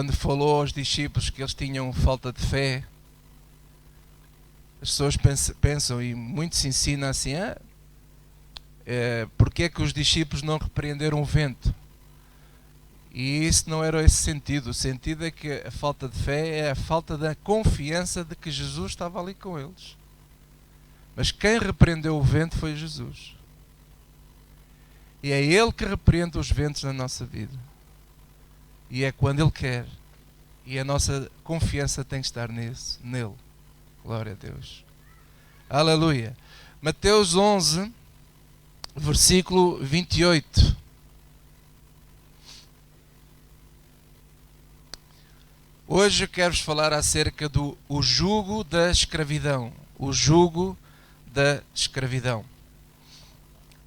Quando falou aos discípulos que eles tinham falta de fé, as pessoas pensam, e muito se ensina assim, porque é que os discípulos não repreenderam o vento? E isso não era esse sentido. O sentido é que a falta de fé é a falta da confiança de que Jesus estava ali com eles. Mas quem repreendeu o vento foi Jesus. E é Ele que repreende os ventos na nossa vida. E é quando Ele quer. E a nossa confiança tem que estar nele. Glória a Deus. Aleluia. Mateus 11, versículo 28. Hoje eu quero-vos falar acerca do jugo da escravidão. O jugo da escravidão.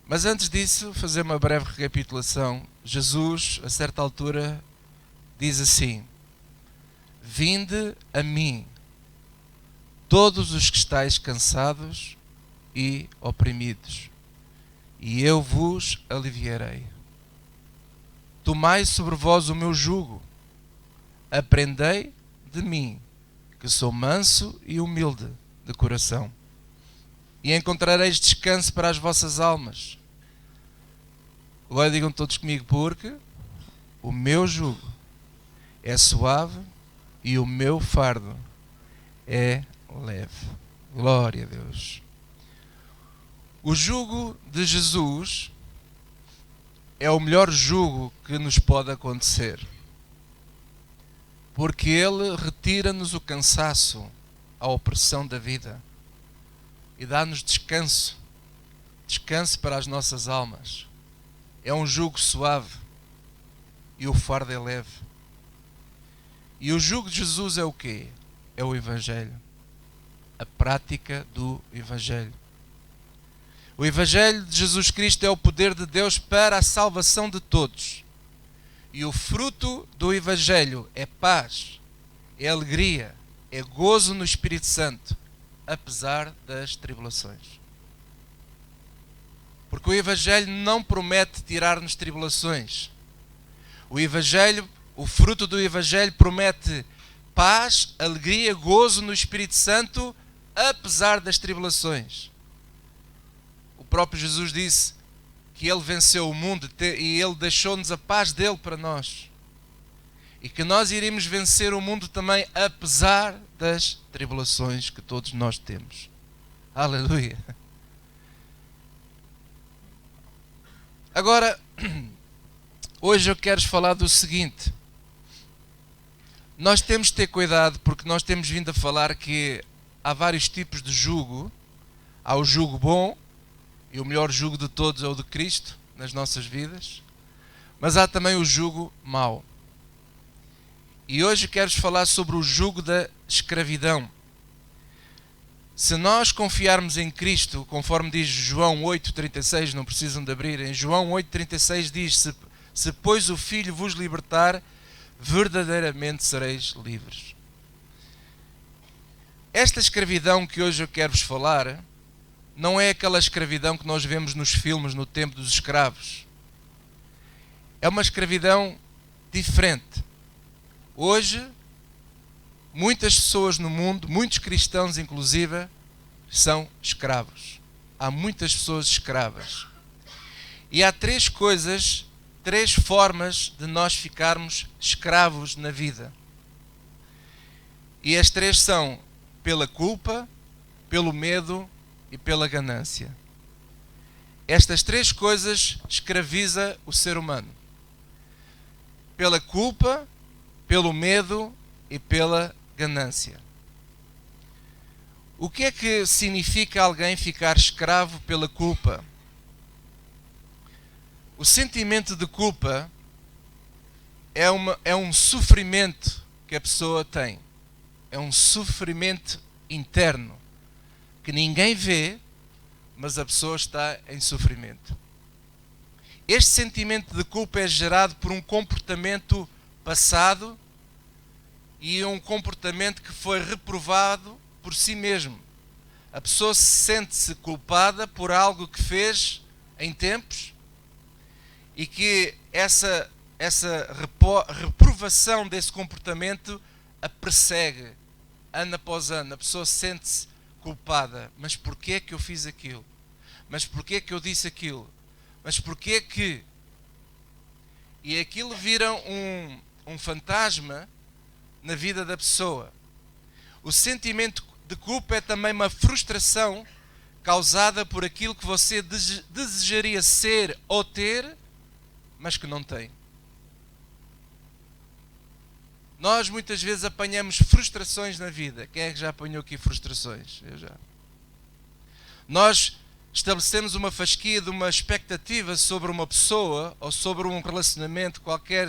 Mas antes disso, fazer uma breve recapitulação. Jesus, a certa altura, diz assim: Vinde a mim, todos os que estáis cansados e oprimidos, e eu vos aliviarei. Tomai sobre vós o meu jugo, aprendei de mim, que sou manso e humilde de coração, e encontrareis descanso para as vossas almas. Agora digam todos comigo, porque o meu jugo é suave e o meu fardo é leve. Glória a Deus. O jugo de Jesus é o melhor jugo que nos pode acontecer, porque Ele retira-nos o cansaço, a opressão da vida, e dá-nos descanso, descanso para as nossas almas. É um jugo suave e o fardo é leve. E o jugo de Jesus é o quê? É o Evangelho, a prática do Evangelho. O Evangelho de Jesus Cristo é o poder de Deus para a salvação de todos. E o fruto do Evangelho é paz, é alegria, é gozo no Espírito Santo, apesar das tribulações. Porque o Evangelho não promete tirar-nos tribulações. O Evangelho, o fruto do Evangelho promete paz, alegria, gozo no Espírito Santo, apesar das tribulações. O próprio Jesus disse que Ele venceu o mundo e Ele deixou-nos a paz dele para nós. E que nós iremos vencer o mundo também, apesar das tribulações que todos nós temos. Aleluia! Agora, hoje eu quero falar do seguinte. Nós temos de ter cuidado, porque nós temos vindo a falar que há vários tipos de jugo. Há o jugo bom, e o melhor jugo de todos é o de Cristo nas nossas vidas. Mas há também o jugo mau. E hoje quero-vos falar sobre o jugo da escravidão. Se nós confiarmos em Cristo, conforme diz João 8,36, não precisam de abrir, em João 8,36 diz: se pois o Filho vos libertar, verdadeiramente sereis livres. Esta escravidão que hoje eu quero-vos falar não é aquela escravidão que nós vemos nos filmes no tempo dos escravos. É uma escravidão diferente. Hoje, muitas pessoas no mundo, muitos cristãos inclusive, são escravos. Há muitas pessoas escravas. E há três formas de nós ficarmos escravos na vida. E as três são pela culpa, pelo medo e pela ganância. Estas três coisas escraviza o ser humano. Pela culpa, pelo medo e pela ganância. O que é que significa alguém ficar escravo pela culpa? O sentimento de culpa é um sofrimento que a pessoa tem. É um sofrimento interno que ninguém vê, mas a pessoa está em sofrimento. Este sentimento de culpa é gerado por um comportamento passado e um comportamento que foi reprovado por si mesmo. A pessoa sente-se culpada por algo que fez em tempos e que essa essa reprovação desse comportamento a persegue ano após ano. A pessoa sente-se culpada. Mas porquê é que eu fiz aquilo? Mas porquê é que eu disse aquilo? Mas porquê é que... E aquilo vira um fantasma na vida da pessoa. O sentimento de culpa é também uma frustração causada por aquilo que você desejaria ser ou ter, mas que não tem. Nós muitas vezes apanhamos frustrações na vida. Quem é que já apanhou aqui frustrações? Eu já. Nós estabelecemos uma fasquia de uma expectativa sobre uma pessoa ou sobre um relacionamento qualquer,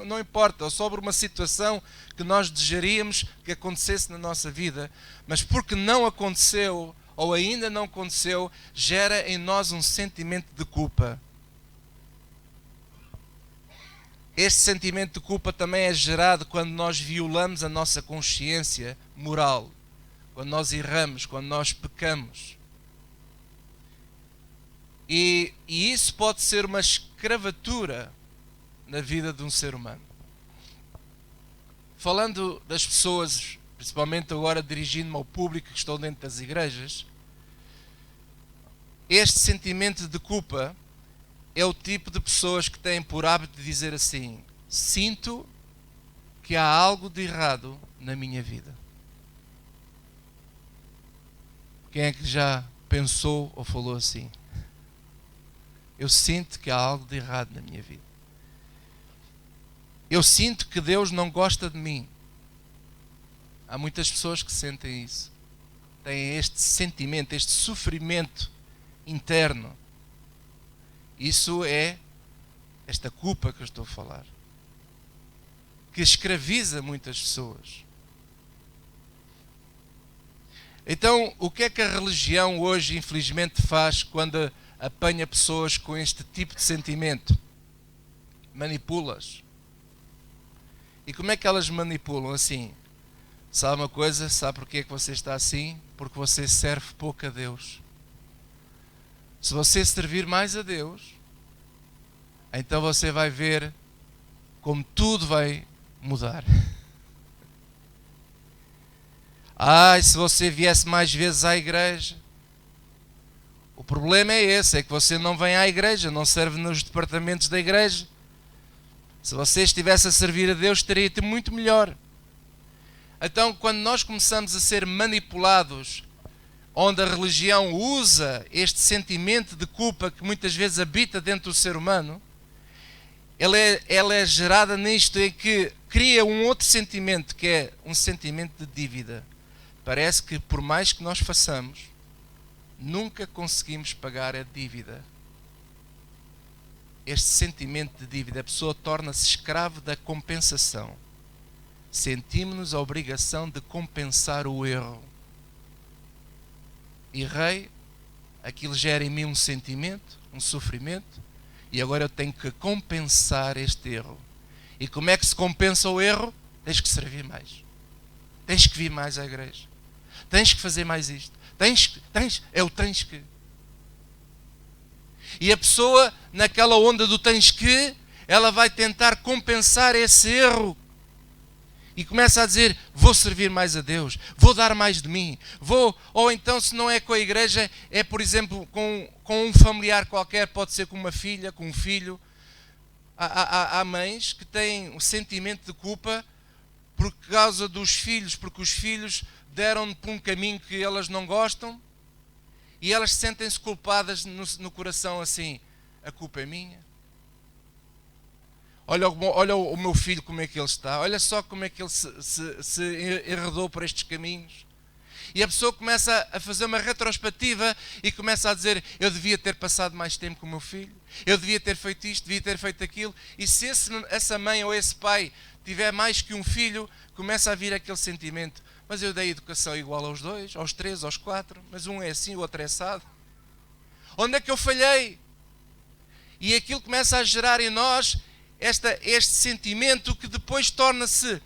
não importa, ou sobre uma situação que nós desejaríamos que acontecesse na nossa vida, mas porque não aconteceu ou ainda não aconteceu, gera em nós um sentimento de culpa. Este sentimento de culpa também é gerado quando nós violamos a nossa consciência moral, quando nós erramos, quando nós pecamos. E isso pode ser uma escravatura na vida de um ser humano. Falando das pessoas, principalmente agora dirigindo-me ao público que estão dentro das igrejas, este sentimento de culpa é o tipo de pessoas que têm por hábito de dizer assim: sinto que há algo de errado na minha vida. Quem é que já pensou ou falou assim? Eu sinto que há algo de errado na minha vida. Eu sinto que Deus não gosta de mim. Há muitas pessoas que sentem isso. Têm este sentimento, este sofrimento interno. Isso é esta culpa que eu estou a falar, que escraviza muitas pessoas. Então, o que é que a religião hoje, infelizmente, faz quando apanha pessoas com este tipo de sentimento? Manipula-as. E como é que elas manipulam? Assim, sabe uma coisa? Sabe porquê é que você está assim? Porque você serve pouco a Deus. Se você servir mais a Deus, então você vai ver como tudo vai mudar. Se você viesse mais vezes à igreja. O problema é esse, é que você não vem à igreja, não serve nos departamentos da igreja. Se você estivesse a servir a Deus, teria muito melhor. Então, quando nós começamos a ser manipulados, onde a religião usa este sentimento de culpa que muitas vezes habita dentro do ser humano, ela é gerada nisto, em que cria um outro sentimento, que é um sentimento de dívida. Parece que por mais que nós façamos, nunca conseguimos pagar a dívida. Este sentimento de dívida, a pessoa torna-se escravo da compensação. Sentimos-nos a obrigação de compensar o erro. Errei, aquilo gera em mim um sentimento, um sofrimento, e agora eu tenho que compensar este erro. E como é que se compensa o erro? Tens que servir mais. Tens que vir mais à igreja. Tens que fazer mais isto. Tens que. E a pessoa, naquela onda do tens que, ela vai tentar compensar esse erro. E começa a dizer, vou servir mais a Deus, vou dar mais de mim, ou então se não é com a igreja, é por exemplo com um familiar qualquer, pode ser com uma filha, com um filho. Há mães que têm um sentimento de culpa por causa dos filhos, porque os filhos deram por um caminho que elas não gostam, e elas sentem-se culpadas no coração assim, a culpa é minha. Olha o meu filho como é que ele está, olha só como é que ele se enredou por estes caminhos. E a pessoa começa a fazer uma retrospectiva e começa a dizer, eu devia ter passado mais tempo com o meu filho, eu devia ter feito isto, devia ter feito aquilo. E se essa mãe ou esse pai tiver mais que um filho, começa a vir aquele sentimento, mas eu dei educação igual aos dois, aos três, aos quatro, mas um é assim, o outro é assado. Onde é que eu falhei? E aquilo começa a gerar em nós este sentimento que depois torna-se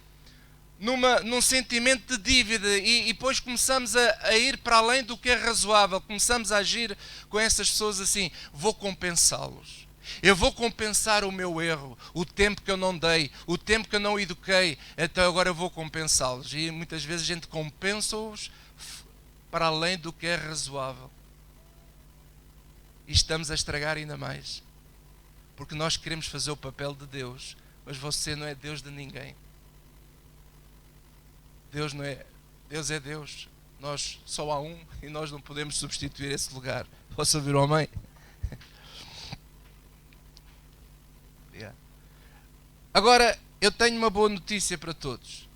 num sentimento de dívida, e depois começamos a ir para além do que é razoável, começamos a agir com essas pessoas assim, vou compensá-los. Eu vou compensar o meu erro, o tempo que eu não dei, o tempo que eu não eduquei, então agora eu vou compensá-los. E muitas vezes a gente compensa-os para além do que é razoável. E estamos a estragar ainda mais. Porque nós queremos fazer o papel de Deus, mas você não é Deus de ninguém. Deus não é, Deus é Deus. Nós só há um e nós não podemos substituir esse lugar. Posso ouvir o amém? Yeah. Agora, eu tenho uma boa notícia para todos.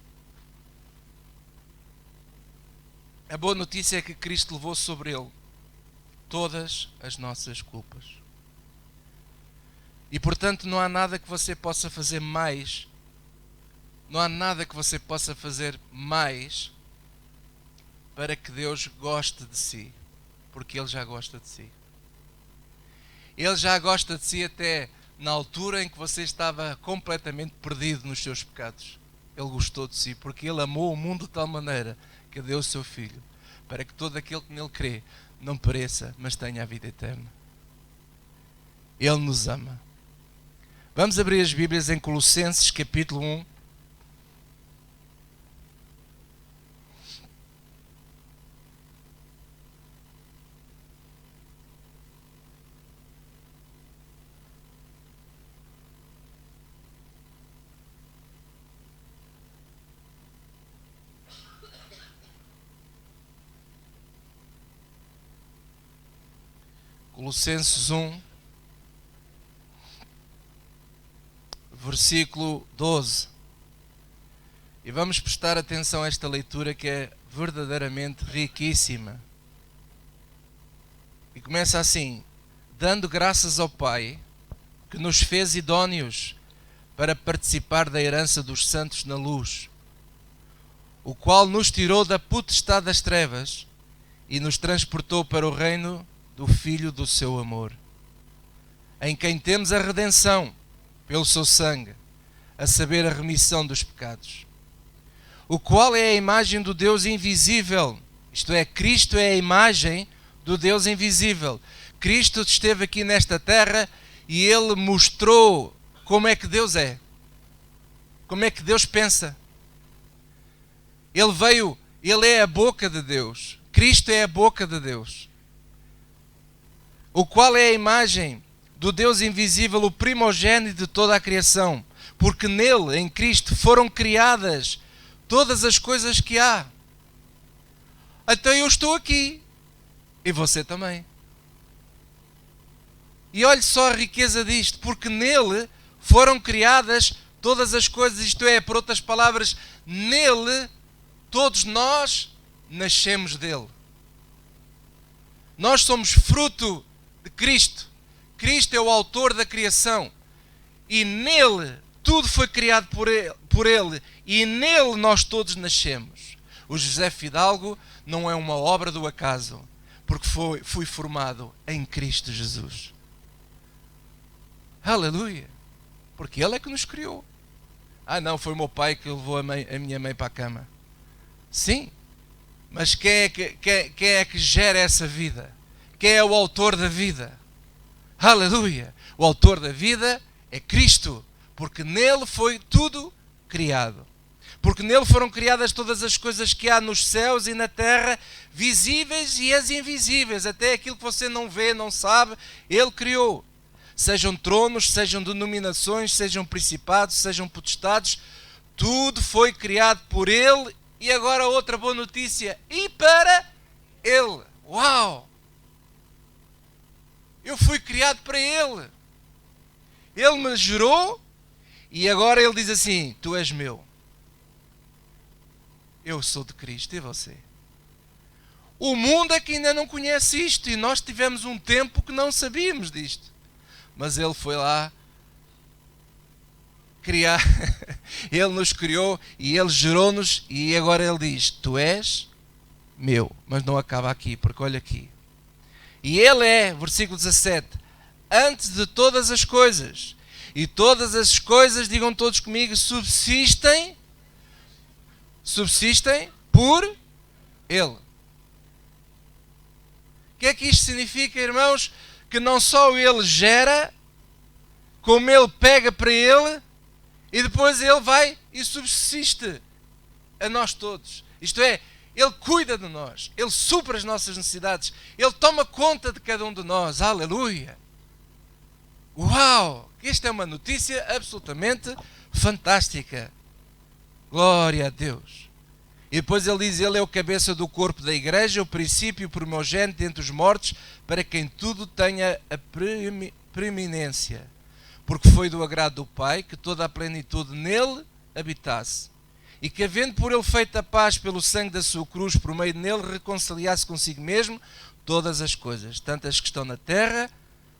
A boa notícia é que Cristo levou sobre Ele todas as nossas culpas. E portanto não há nada que você possa fazer mais. Não há nada que você possa fazer mais para que Deus goste de si. Porque Ele já gosta de si. Ele já gosta de si até na altura em que você estava completamente perdido nos seus pecados. Ele gostou de si porque Ele amou o mundo de tal maneira que deu o seu Filho, para que todo aquele que nele crê não pereça, mas tenha a vida eterna. Ele nos ama. Vamos abrir as Bíblias em Colossenses capítulo 1. Colossenses 1, versículo 12. E vamos prestar atenção a esta leitura que é verdadeiramente riquíssima. E começa assim: dando graças ao Pai, que nos fez idóneos para participar da herança dos santos na luz, o qual nos tirou da potestade das trevas e nos transportou para o reino do Filho do seu amor, em quem temos a redenção pelo seu sangue, a saber, a remissão dos pecados, o qual é a imagem do Deus invisível, isto é, Cristo é a imagem do Deus invisível. Cristo esteve aqui nesta terra e Ele mostrou como é que Deus é, como é que Deus pensa. Ele veio, Ele é a boca de Deus, Cristo é a boca de Deus, o qual é a imagem do Deus invisível, o primogênito de toda a criação, porque nele, em Cristo, foram criadas todas as coisas que há. Então eu estou aqui, e você também. E olhe só a riqueza disto, porque nele foram criadas todas as coisas, isto é, por outras palavras, nele todos nós nascemos dele. Nós somos fruto de Cristo. Cristo é o autor da criação e nele tudo foi criado por ele e nele nós todos nascemos. O José Fidalgo não é uma obra do acaso, porque fui formado em Cristo Jesus. Aleluia! Porque Ele é que nos criou. Ah não, foi o meu pai que levou a minha mãe para a cama. Sim, mas quem é que gera essa vida? Quem é o autor da vida? Aleluia! O autor da vida é Cristo, porque nele foi tudo criado. Porque nele foram criadas todas as coisas que há nos céus e na terra, visíveis e as invisíveis, até aquilo que você não vê, não sabe, Ele criou. Sejam tronos, sejam denominações, sejam principados, sejam potestades, tudo foi criado por Ele. E agora outra boa notícia, e para Ele. Uau! Eu fui criado para Ele. Ele me gerou e agora Ele diz assim: tu és meu. Eu sou de Cristo e você? O mundo é que ainda não conhece isto e nós tivemos um tempo que não sabíamos disto. Mas Ele foi lá criar. Ele nos criou e Ele gerou-nos e agora Ele diz: tu és meu. Mas não acaba aqui, porque olha aqui. E Ele é, versículo 17, antes de todas as coisas. E todas as coisas, digam todos comigo, subsistem por Ele. O que é que isto significa, irmãos? Que não só Ele gera, como Ele pega para Ele e depois Ele vai e subsiste a nós todos. Isto é, Ele cuida de nós, Ele supra as nossas necessidades, Ele toma conta de cada um de nós. Aleluia! Uau! Esta é uma notícia absolutamente fantástica. Glória a Deus. E depois ele diz, Ele é o cabeça do corpo da igreja, o princípio primogênito entre os mortos, para quem tudo tenha a preeminência. Porque foi do agrado do Pai que toda a plenitude nele habitasse. E que, havendo por Ele feito a paz pelo sangue da sua cruz, por meio nele reconciliasse consigo mesmo todas as coisas, tanto as que estão na terra,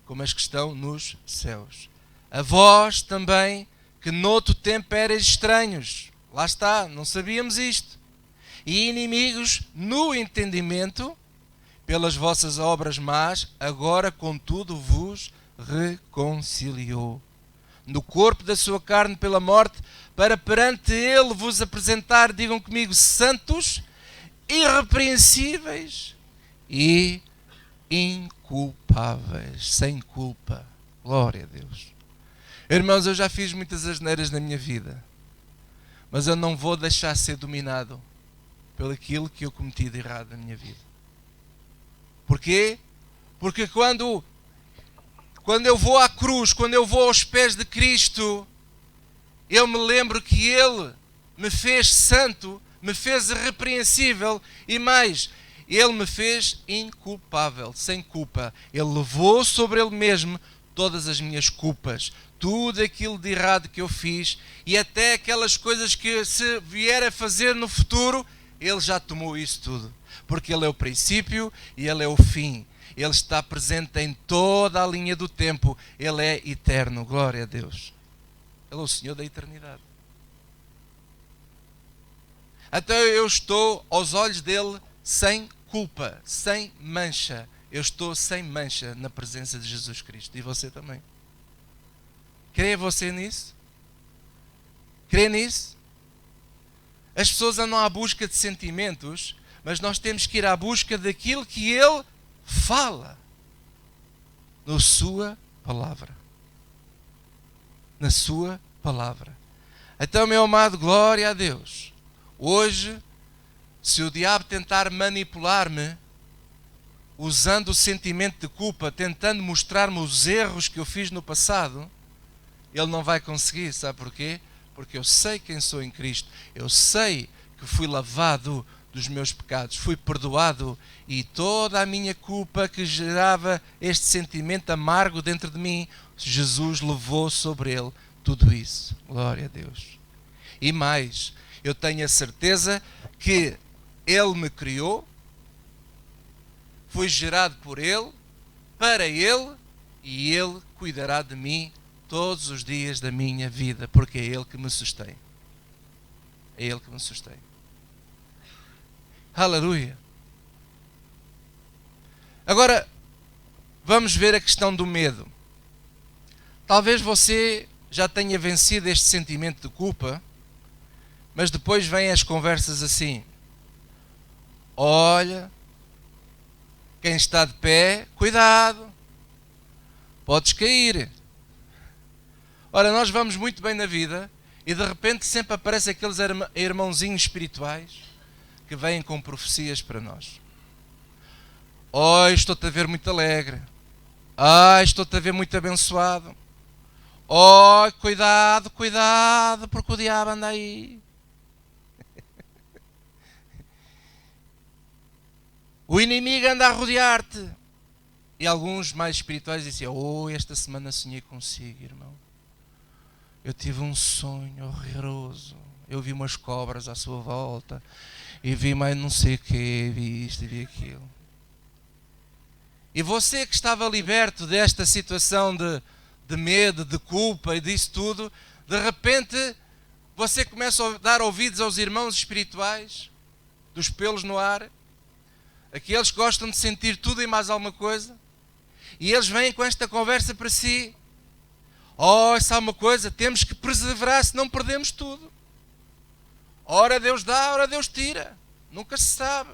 como as que estão nos céus. A vós também, que noutro tempo erais estranhos, lá está, não sabíamos isto, e inimigos no entendimento, pelas vossas obras más, agora contudo vos reconciliou. No corpo da sua carne pela morte, para perante Ele vos apresentar, digam comigo, santos, irrepreensíveis e inculpáveis, sem culpa. Glória a Deus. Irmãos, eu já fiz muitas asneiras na minha vida, mas eu não vou deixar ser dominado pelo aquilo que eu cometi de errado na minha vida. Porquê? Porque quando eu vou à cruz, quando eu vou aos pés de Cristo, eu me lembro que Ele me fez santo, me fez irrepreensível e mais, Ele me fez inculpável, sem culpa. Ele levou sobre Ele mesmo todas as minhas culpas, tudo aquilo de errado que eu fiz e até aquelas coisas que se vier a fazer no futuro, Ele já tomou isso tudo. Porque Ele é o princípio e Ele é o fim. Ele está presente em toda a linha do tempo. Ele é eterno. Glória a Deus. Ele é o Senhor da eternidade. Então eu estou aos olhos dele sem culpa, sem mancha. Eu estou sem mancha na presença de Jesus Cristo. E você também. Crê você nisso? Crê nisso? As pessoas andam à busca de sentimentos, mas nós temos que ir à busca daquilo que Ele fala na sua palavra. Na sua palavra. Então, meu amado, glória a Deus. Hoje, se o diabo tentar manipular-me, usando o sentimento de culpa, tentando mostrar-me os erros que eu fiz no passado, ele não vai conseguir, sabe porquê? Porque eu sei quem sou em Cristo, eu sei que fui lavado dos meus pecados, fui perdoado e toda a minha culpa que gerava este sentimento amargo dentro de mim, Jesus levou sobre ele tudo isso. Glória a Deus. E mais, eu tenho a certeza que Ele me criou, fui gerado por Ele, para Ele, e Ele cuidará de mim todos os dias da minha vida, porque é Ele que me sustém. É Ele que me sustém. Aleluia. Agora, vamos ver a questão do medo. Talvez você já tenha vencido este sentimento de culpa, mas depois vêm as conversas assim: olha, quem está de pé, cuidado, podes cair. Ora, nós vamos muito bem na vida e de repente sempre aparecem aqueles irmãozinhos espirituais que vêm com profecias para nós. Oh, estou-te a ver muito alegre. Ah, estou-te a ver muito abençoado. Oh, cuidado, cuidado, porque o diabo anda aí. O inimigo anda a rodear-te. E alguns mais espirituais dizem: oh, esta semana sonhei consigo, irmão. Eu tive um sonho horroroso. Eu vi umas cobras à sua volta. E vi mais não sei o quê. Vi isto e vi aquilo. E você que estava liberto desta situação de medo, de culpa e disso tudo, de repente você começa a dar ouvidos aos irmãos espirituais, dos pelos no ar, aqueles que gostam de sentir tudo e mais alguma coisa, e eles vêm com esta conversa para si: oh, sabe uma coisa, temos que perseverar, senão perdemos tudo. Ora Deus dá, ora Deus tira, nunca se sabe.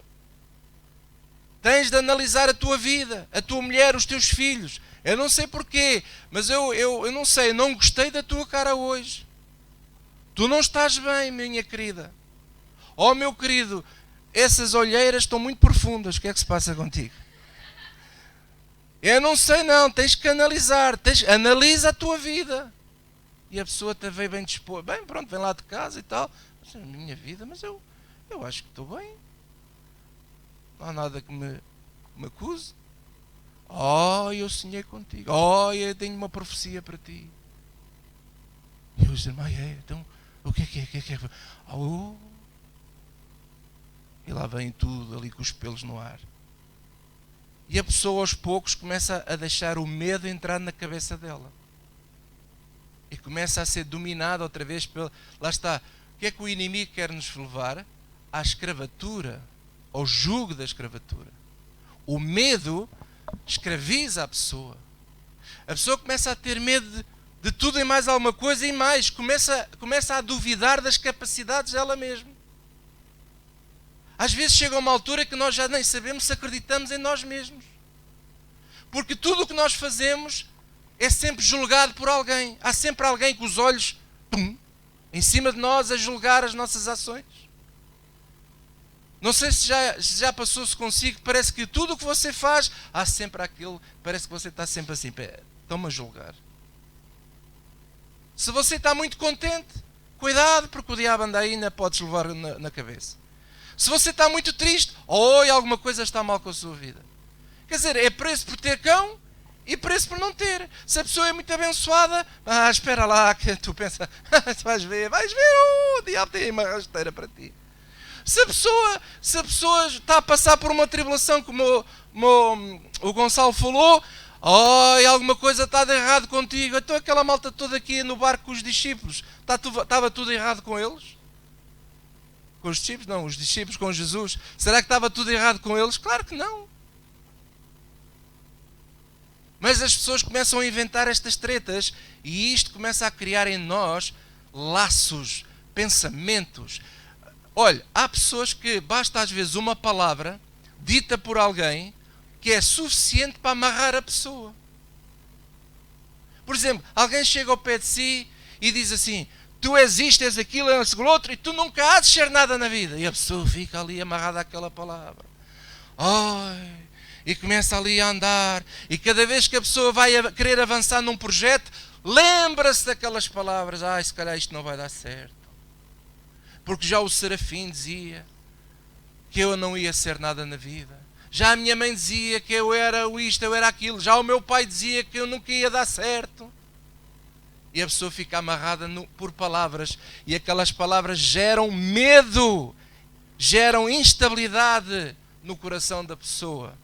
Tens de analisar a tua vida, a tua mulher, os teus filhos. Eu não sei porquê, mas eu não sei, não gostei da tua cara hoje. Tu não estás bem, minha querida. Oh, meu querido, essas olheiras estão muito profundas. O que é que se passa contigo? Eu não sei não, tens que analisar. Analisa a tua vida. E a pessoa te veio bem disposta. Bem, pronto, vem lá de casa e tal. Mas a minha vida, mas eu acho que estou bem. Não há nada que me acuse. Oh, eu sonhei contigo. Oh, eu tenho uma profecia para ti. E eu disse, então, o que é? Oh. E lá vem tudo ali com os pelos no ar. E a pessoa aos poucos começa a deixar o medo entrar na cabeça dela. E começa a ser dominada outra vez pelo... Lá está. O que é que o inimigo quer nos levar? À escravatura. Ao jugo da escravatura. O medo escraviza a pessoa. A pessoa começa a ter medo de tudo e mais alguma coisa e mais. Começa a duvidar das capacidades dela mesma. Às vezes chega uma altura que nós já nem sabemos se acreditamos em nós mesmos. Porque tudo o que nós fazemos é sempre julgado por alguém. Há sempre alguém com os olhos em cima de nós a julgar as nossas ações. Não sei se já passou-se consigo, parece que tudo o que você faz, há sempre aquilo, parece que você está sempre assim, estão-me a julgar. Se você está muito contente, cuidado, porque o diabo anda aí e ainda podes levar na cabeça. Se você está muito triste, alguma coisa está mal com a sua vida. Quer dizer, é preço por ter cão e preço por não ter. Se a pessoa é muito abençoada, espera lá, que tu pensa, vais ver, o diabo tem uma rasteira para ti. Se a pessoa está a passar por uma tribulação, como o Gonçalo falou, alguma coisa está de errado contigo. Então aquela malta toda aqui no barco com os discípulos, estava tudo errado com eles? Com os discípulos? Não, os discípulos com Jesus. Será que estava tudo errado com eles? Claro que não. Mas as pessoas começam a inventar estas tretas e isto começa a criar em nós laços, pensamentos. Olha, há pessoas que basta às vezes uma palavra dita por alguém que é suficiente para amarrar a pessoa. Por exemplo, alguém chega ao pé de si e diz assim, tu és isto, és aquilo, és aquilo outro e tu nunca hás de ser nada na vida. E a pessoa fica ali amarrada àquela palavra. E começa ali a andar. E cada vez que a pessoa vai querer avançar num projeto, lembra-se daquelas palavras. Se calhar isto não vai dar certo. Porque já o Serafim dizia que eu não ia ser nada na vida. Já a minha mãe dizia que eu era isto, eu era aquilo. Já o meu pai dizia que eu nunca ia dar certo. E a pessoa fica amarrada por palavras. E aquelas palavras geram medo, geram instabilidade no coração da pessoa.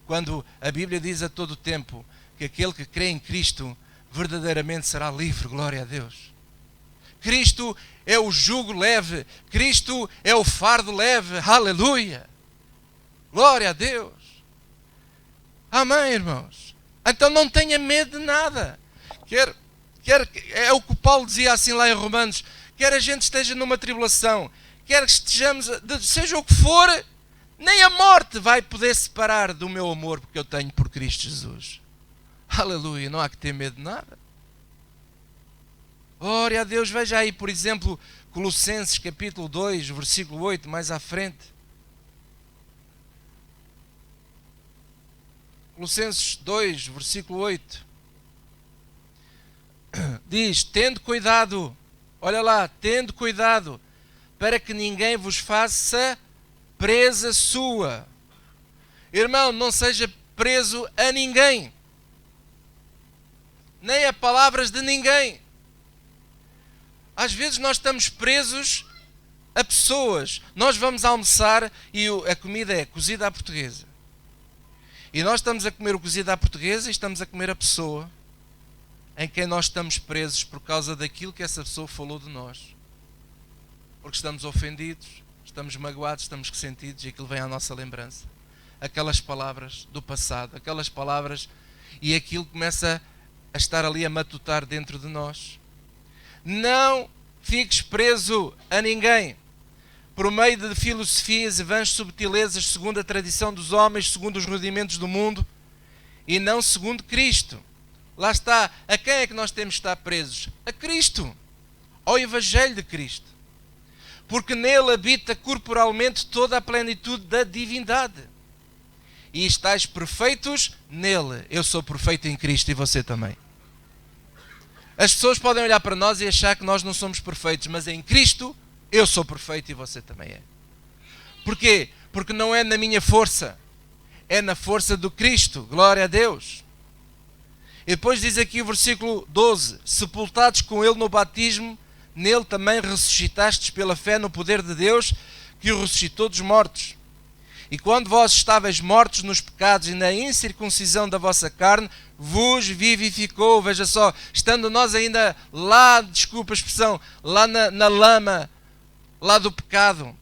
Quando a Bíblia diz a todo o tempo que aquele que crê em Cristo verdadeiramente será livre, glória a Deus. Cristo é o jugo leve, Cristo é o fardo leve, aleluia. Glória a Deus. Amém, irmãos. Então não tenha medo de nada. É o que Paulo dizia assim lá em Romanos, quer a gente esteja numa tribulação, quer que estejamos, seja o que for, nem a morte vai poder separar do meu amor que eu tenho por Cristo Jesus. Aleluia, não há que ter medo de nada. Glória a Deus, veja aí, por exemplo, Colossenses capítulo 2, versículo 8, mais à frente. Colossenses 2, versículo 8. Diz, tendo cuidado, olha lá, tendo cuidado, para que ninguém vos faça presa sua. Irmão, não seja preso a ninguém, nem a palavras de ninguém. Às vezes nós estamos presos a pessoas. Nós vamos almoçar e a comida é cozida à portuguesa. E nós estamos a comer o cozido à portuguesa e estamos a comer a pessoa em quem nós estamos presos por causa daquilo que essa pessoa falou de nós. Porque estamos ofendidos, estamos magoados, estamos ressentidos e aquilo vem à nossa lembrança. Aquelas palavras do passado, aquelas palavras, e aquilo começa a estar ali a matutar dentro de nós. Não fiques preso a ninguém, por meio de filosofias e vãs subtilezas, segundo a tradição dos homens, segundo os rudimentos do mundo, e não segundo Cristo. Lá está. A quem é que nós temos de estar presos? A Cristo. Ao Evangelho de Cristo. Porque nele habita corporalmente toda a plenitude da divindade. E estáis perfeitos nele. Eu sou perfeito em Cristo e você também. As pessoas podem olhar para nós e achar que nós não somos perfeitos, mas em Cristo eu sou perfeito e você também é. Porquê? Porque não é na minha força, é na força do Cristo. Glória a Deus. E depois diz aqui o versículo 12: sepultados com ele no batismo, nele também ressuscitastes pela fé no poder de Deus, que o ressuscitou dos mortos. E quando vós estáveis mortos nos pecados e na incircuncisão da vossa carne, vos vivificou. Veja só, estando nós ainda lá, desculpa a expressão, lá na lama, lá do pecado,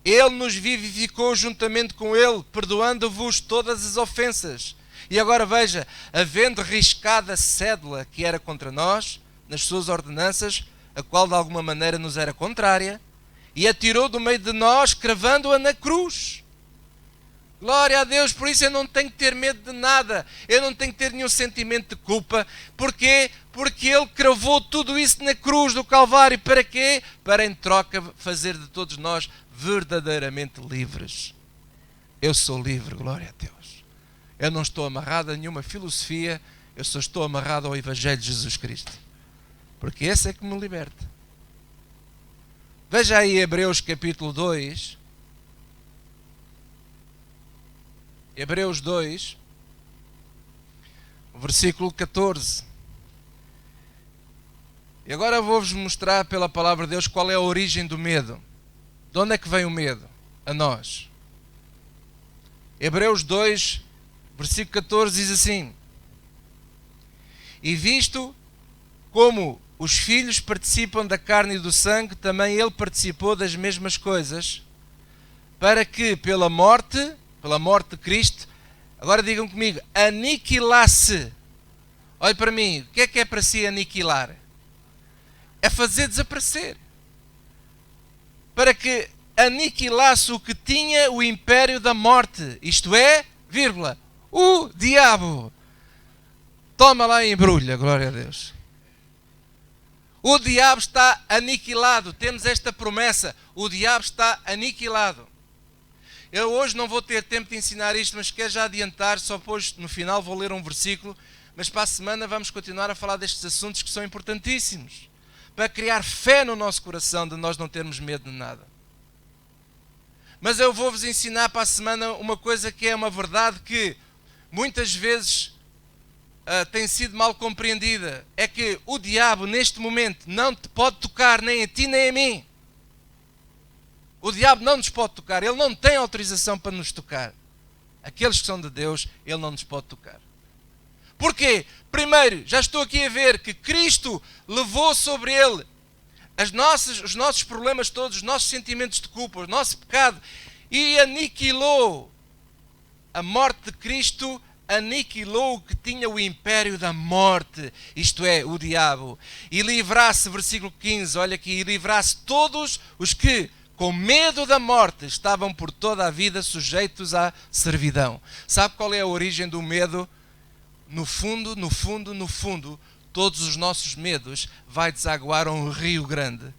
ele nos vivificou juntamente com ele, perdoando-vos todas as ofensas. E agora veja, havendo riscado a cédula que era contra nós, nas suas ordenanças, a qual de alguma maneira nos era contrária, e atirou do meio de nós, cravando-a na cruz. Glória a Deus. Por isso eu não tenho que ter medo de nada, eu não tenho que ter nenhum sentimento de culpa. Porquê? Porque ele cravou tudo isso na cruz do Calvário. Para quê? Para em troca fazer de todos nós verdadeiramente livres. Eu sou livre, glória a Deus. Eu não estou amarrado a nenhuma filosofia, eu só estou amarrado ao Evangelho de Jesus Cristo. Porque esse é que me liberta. Veja aí Hebreus capítulo 2. Hebreus 2, versículo 14. E agora vou-vos mostrar pela palavra de Deus qual é a origem do medo. De onde é que vem o medo? A nós. Hebreus 2, versículo 14 diz assim: e visto como os filhos participam da carne e do sangue, também ele participou das mesmas coisas, para que pela morte de Cristo, agora digam comigo, aniquilasse. Olhe para mim, o que é para si aniquilar? É fazer desaparecer. Para que aniquilasse o que tinha o império da morte, isto é, vírgula, o diabo. Toma lá e embrulha, glória a Deus. O diabo está aniquilado. Temos esta promessa. O diabo está aniquilado. Eu hoje não vou ter tempo de ensinar isto, mas quero já adiantar, só depois no final vou ler um versículo, mas para a semana vamos continuar a falar destes assuntos que são importantíssimos, para criar fé no nosso coração de nós não termos medo de nada. Mas eu vou-vos ensinar para a semana uma coisa que é uma verdade que muitas vezes tem sido mal compreendida. É que o diabo neste momento não te pode tocar nem a ti nem a mim. O diabo não nos pode tocar, ele não tem autorização para nos tocar. Aqueles que são de Deus, ele não nos pode tocar. Porquê? Primeiro, já estou aqui a ver que Cristo levou sobre ele os nossos problemas todos, os nossos sentimentos de culpa, o nosso pecado, e aniquilou. A morte de Cristo aniquilou o que tinha o império da morte, isto é, o diabo. E livrasse, versículo 15, olha aqui, e livrasse todos os que com medo da morte estavam por toda a vida sujeitos à servidão. Sabe qual é a origem do medo? No fundo, todos os nossos medos vai desaguar a um rio grande,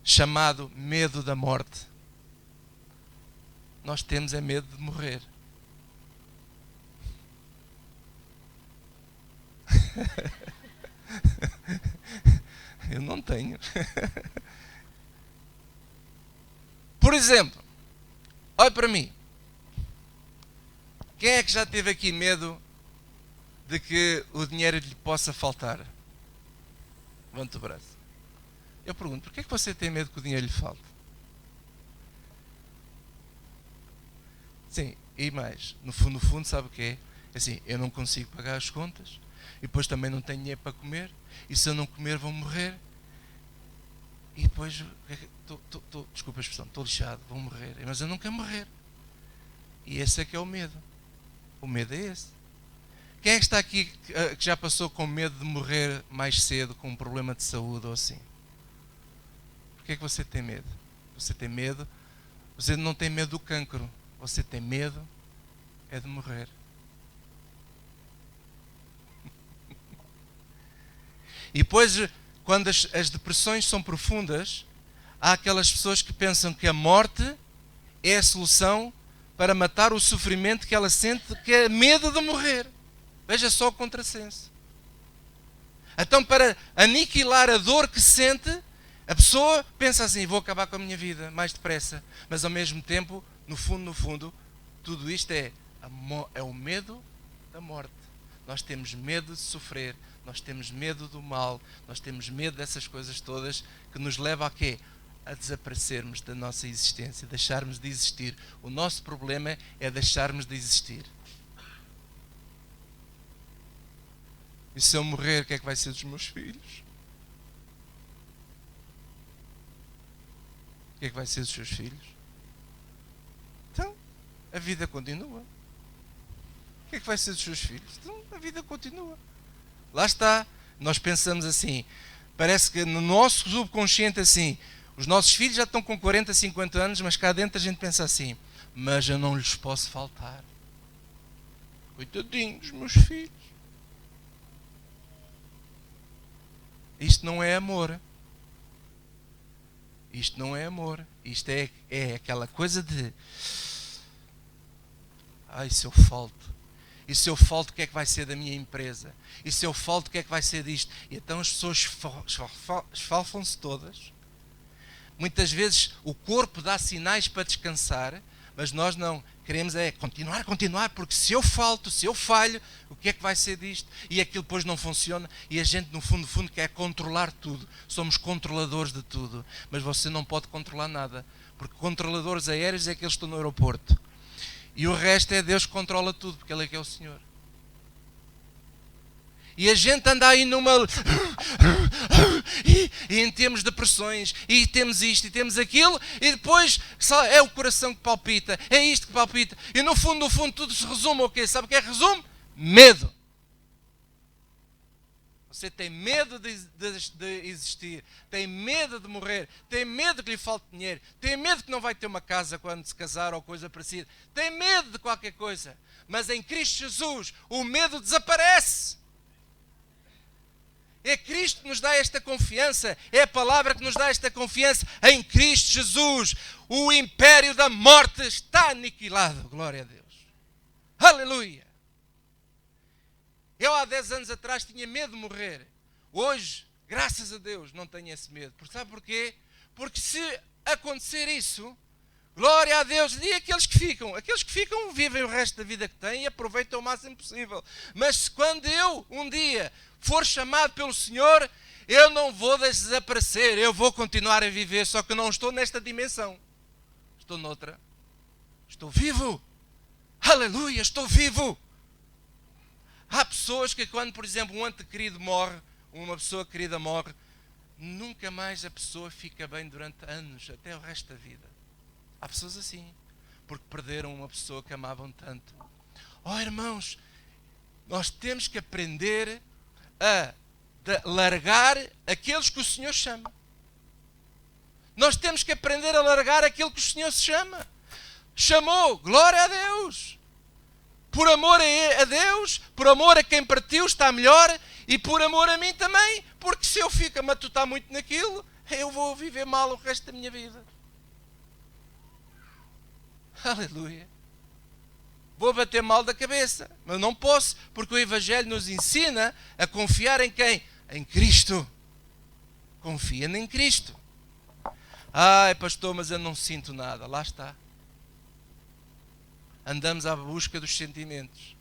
chamado medo da morte. Nós temos é medo de morrer. Eu não tenho. Por exemplo, olha para mim. Quem é que já teve aqui medo de que o dinheiro lhe possa faltar? Levante o braço. Eu pergunto, porquê é que você tem medo que o dinheiro lhe falte? Sim, e mais, no fundo, sabe o que é? Assim, eu não consigo pagar as contas, e depois também não tenho dinheiro para comer, e se eu não comer vou morrer, e depois, desculpa a expressão, estou lixado, vou morrer, mas eu não quero morrer. E esse é que é o medo. O medo é esse. Quem é que está aqui que já passou com medo de morrer mais cedo com um problema de saúde ou assim? Porquê é que você tem medo? Você tem medo. Você não tem medo do cancro. Você tem medo é de morrer. E depois, quando as depressões são profundas, há aquelas pessoas que pensam que a morte é a solução para matar o sofrimento que ela sente, que é medo de morrer. Veja só o contrassenso. Então, para aniquilar a dor que sente, a pessoa pensa assim: vou acabar com a minha vida mais depressa. Mas ao mesmo tempo, no fundo, tudo isto é o medo da morte. Nós temos medo de sofrer, nós temos medo do mal, nós temos medo dessas coisas todas que nos leva a quê? A desaparecermos da nossa existência, deixarmos de existir. O nosso problema é deixarmos de existir. E se eu morrer, o que é que vai ser dos meus filhos? O que é que vai ser dos seus filhos? Então, a vida continua. O que é que vai ser dos seus filhos? Então, a vida continua. Lá está. Nós pensamos assim. Parece que no nosso subconsciente assim, os nossos filhos já estão com 40, 50 anos, mas cá dentro a gente pensa assim: mas eu não lhes posso faltar. Coitadinhos, meus filhos. Isto não é amor. Isto não é amor. Isto é aquela coisa de: ai, se eu falto. E se eu falto, o que é que vai ser da minha empresa? E se eu falto, o que é que vai ser disto? E então as pessoas esfalfam-se todas. Muitas vezes o corpo dá sinais para descansar, mas nós não. Queremos continuar, porque se eu falto, se eu falho, o que é que vai ser disto? E aquilo depois não funciona e a gente no fundo quer controlar tudo. Somos controladores de tudo, mas você não pode controlar nada, porque controladores aéreos é aqueles que estão no aeroporto. E o resto é Deus que controla tudo, porque Ele é que é o Senhor. E a gente anda aí numa... E em termos de pressões, e temos isto, e temos aquilo, e depois é o coração que palpita, é isto que palpita. E no fundo, tudo se resume ao quê? Sabe o que é que resume? Medo. Você tem medo de existir, tem medo de morrer, tem medo que lhe falte dinheiro, tem medo que não vai ter uma casa quando se casar ou coisa parecida, tem medo de qualquer coisa. Mas em Cristo Jesus o medo desaparece. É Cristo que nos dá esta confiança, é a palavra que nos dá esta confiança. Em Cristo Jesus o império da morte está aniquilado. Glória a Deus. Aleluia. Eu há 10 anos atrás tinha medo de morrer. Hoje, graças a Deus, não tenho esse medo. Sabe porquê? Porque se acontecer isso, glória a Deus, e aqueles que ficam vivem o resto da vida que têm e aproveitam o máximo possível. Mas quando eu um dia for chamado pelo Senhor, eu não vou desaparecer, eu vou continuar a viver, só que não estou nesta dimensão. Estou noutra. Estou vivo. Aleluia, estou vivo. Há pessoas que quando, por exemplo, um ente querido morre, uma pessoa querida morre, nunca mais a pessoa fica bem durante anos, até o resto da vida. Há pessoas assim, porque perderam uma pessoa que amavam tanto. Oh, irmãos, nós temos que aprender a largar aqueles que o Senhor chama. Nós temos que aprender a largar aquilo que o Senhor se chama. Chamou, glória a Deus. Por amor a Deus, por amor a quem partiu está melhor e por amor a mim também, porque se eu fico a matutar muito naquilo, eu vou viver mal o resto da minha vida. Aleluia. Vou bater mal da cabeça, mas não posso, porque o Evangelho nos ensina a confiar em quem? Em Cristo. Confia em Cristo. Ai, pastor, mas eu não sinto nada. Lá está. Andamos à busca dos sentimentos.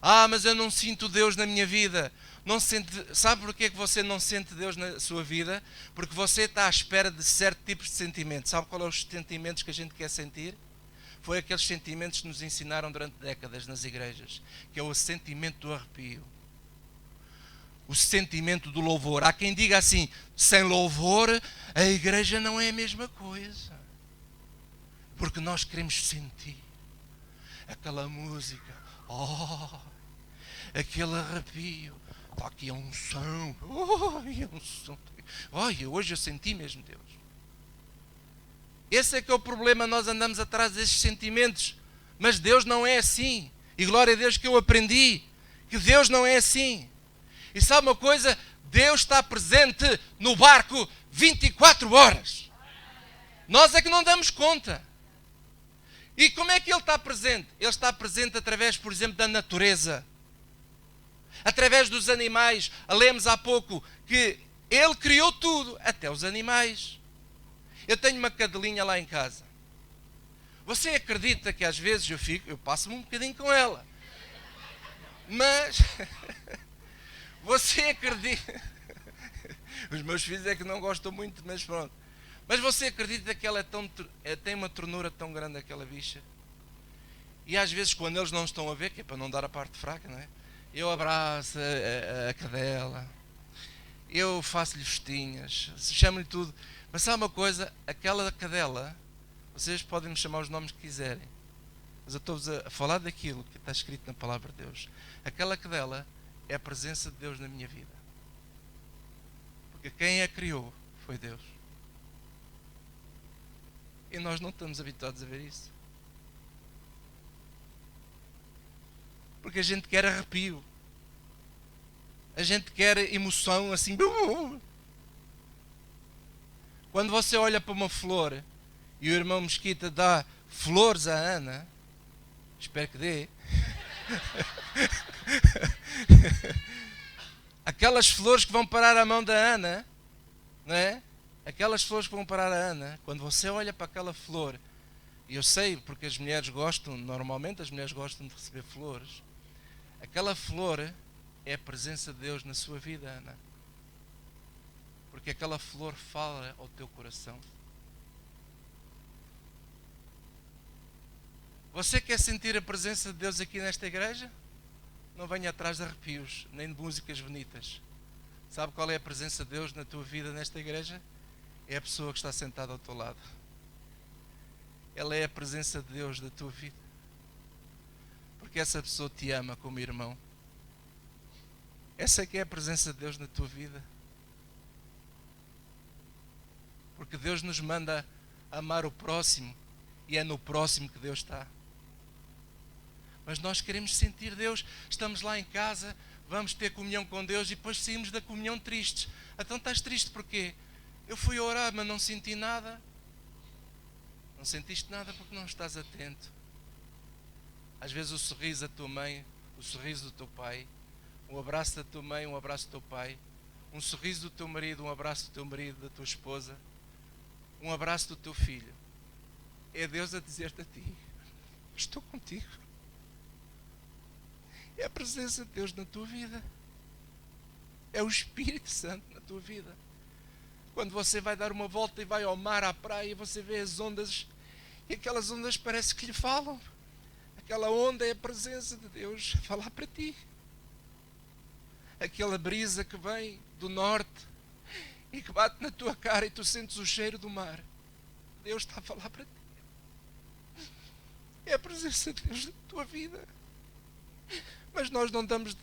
Ah, mas eu não sinto Deus na minha vida. Não sente... Sabe porquê que você não sente Deus na sua vida? Porque você está à espera de certos tipos de sentimentos. Sabe qual é os sentimentos que a gente quer sentir? Foi aqueles sentimentos que nos ensinaram durante décadas nas igrejas, que é o sentimento do arrepio. O sentimento do louvor. Há quem diga assim, sem louvor a igreja não é a mesma coisa. Porque nós queremos sentir aquela música, aquele arrepio, está aqui a unção, olha, hoje eu senti mesmo Deus. Esse é que é o problema, nós andamos atrás desses sentimentos. Mas Deus não é assim. E glória a Deus que eu aprendi que Deus não é assim. E sabe uma coisa? Deus está presente no barco 24 horas. Nós é que não damos conta. E como é que Ele está presente? Ele está presente através, por exemplo, da natureza. Através dos animais. Lemos há pouco que Ele criou tudo, até os animais. Eu tenho uma cadelinha lá em casa. Você acredita que às vezes eu passo-me um bocadinho com ela. Mas você acredita... Os meus filhos é que não gostam muito, mas pronto. Mas você acredita que ela tem uma ternura tão grande, aquela bicha? E às vezes quando eles não estão a ver, que é para não dar a parte fraca, não é? Eu abraço a cadela. Eu faço-lhe festinhas. Chamo-lhe tudo. Mas sabe uma coisa? Aquela cadela, vocês podem me chamar os nomes que quiserem, mas eu estou-vos a falar daquilo que está escrito na palavra de Deus. Aquela cadela é a presença de Deus na minha vida. Porque quem a criou foi Deus. E nós não estamos habituados a ver isso. Porque a gente quer arrepio. A gente quer emoção assim. Quando você olha para uma flor e o irmão Mesquita dá flores à Ana, espero que dê. Aquelas flores que vão parar à mão da Ana, não é? Aquelas flores que vão parar a Ana, quando você olha para aquela flor, e eu sei porque as mulheres gostam, normalmente as mulheres gostam de receber flores, aquela flor é a presença de Deus na sua vida, Ana. Porque aquela flor fala ao teu coração. Você quer sentir a presença de Deus aqui nesta igreja? Não venha atrás de arrepios, nem de músicas bonitas. Sabe qual é a presença de Deus na tua vida nesta igreja? É a pessoa que está sentada ao teu lado. Ela é a presença de Deus da tua vida. Porque essa pessoa te ama como irmão. Essa é que é a presença de Deus na tua vida. Porque Deus nos manda amar o próximo e é no próximo que Deus está. Mas nós queremos sentir Deus, estamos lá em casa, vamos ter comunhão com Deus e depois saímos da comunhão tristes. Então estás triste porquê? Eu fui orar, mas não senti nada. Não sentiste nada porque não estás atento. Às vezes o sorriso da tua mãe, o sorriso do teu pai, um abraço da tua mãe, um abraço do teu pai, um sorriso do teu marido, um abraço do teu marido, da tua esposa, um abraço do teu filho. É Deus a dizer-te a ti: estou contigo. É a presença de Deus na tua vida. É o Espírito Santo na tua vida. Quando você vai dar uma volta e vai ao mar, à praia, você vê as ondas e aquelas ondas parece que lhe falam. Aquela onda é a presença de Deus a falar para ti. Aquela brisa que vem do norte e que bate na tua cara e tu sentes o cheiro do mar. Deus está a falar para ti. É a presença de Deus na tua vida. Mas nós não andamos,